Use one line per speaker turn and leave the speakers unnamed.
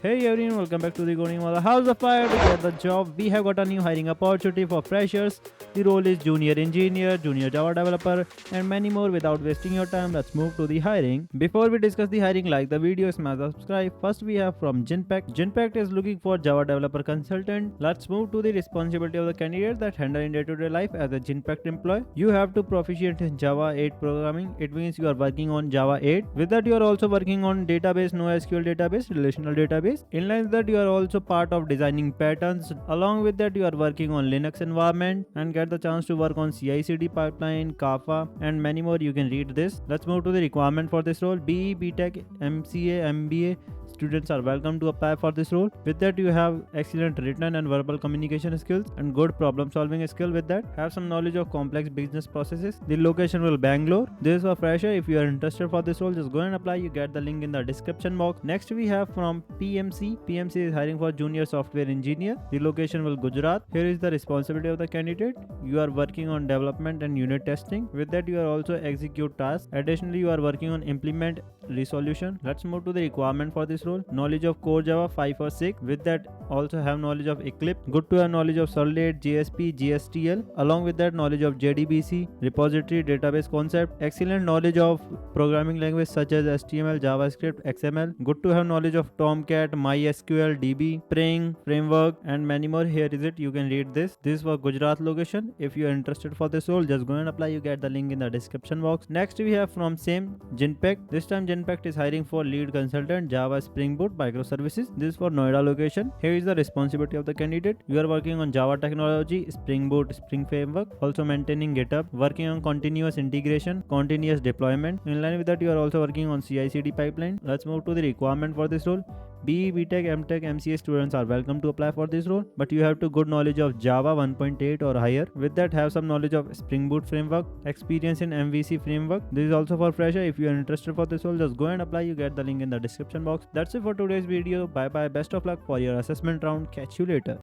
Hey everyone, welcome back to the Coding Wallah. How's the fire to get the job? We have got a new hiring opportunity for freshers. The role is junior engineer, junior Java developer, and many more. Without wasting your time, let's move to the hiring. Before we discuss the hiring, like the video, smash the subscribe. First, we have from Genpact. Genpact is looking for Java developer consultant. Let's move to the responsibility of the candidate that handle in day-to-day life as a Genpact employee. You have to proficient in Java 8 programming. It means you are working on Java 8. With that, you are also working on database, NoSQL database, relational database. In line with that, you are also part of designing patterns. Along with that, you are working on Linux environment and get the chance to work on CI/CD pipeline, Kafka, and many more. You can read this. Let's move to the requirement for this role. BE, BTech, MCA, MBA students are welcome to apply for this role. With that, you have excellent written and verbal communication skills and good problem solving skill. With that, have some knowledge of complex business processes. The location will Bangalore. This is for fresher. If you are interested for this role, just go and apply. You get the link in the description box. Next, we have from PMC. PMC is hiring for junior software engineer. The location will Gujarat. Here is the responsibility of the candidate. You are working on development and unit testing. With that, you are also execute tasks. Additionally, you are working on implement resolution. Let's move to the requirement for this role. Knowledge of core Java 5 or 6. With that, also have knowledge of Eclipse. Good to have knowledge of Solid, JSP, GSTL. Along with that, knowledge of JDBC, repository, database concept. Excellent knowledge of programming language such as HTML, JavaScript, XML. Good to have knowledge of Tomcat, MySQL, DB, Spring, framework, and many more. Here is it. You can read this. This was Gujarat location. If you are interested for this role, just go and apply. You get the link in the description box. Next, we have from same Genpact. This time, Genpact is hiring for lead consultant Java Spring Boot microservices. This is for Noida location. Here is the responsibility of the candidate. You are working on Java technology, Spring Boot, Spring framework, also maintaining GitHub, working on continuous integration, continuous deployment. In line with that, you are also working on CI/CD pipeline. Let's move to the requirement for this role. BE, BTech, MTech, MCA students are welcome to apply for this role, but you have to good knowledge of Java 1.8 or higher. With that, have some knowledge of Spring Boot framework, experience in MVC framework. This is also for fresher. If you are interested for this role, just go and apply. You get the link in the description box. That's it for today's video. Bye bye. Best of luck for your assessment round. Catch you later.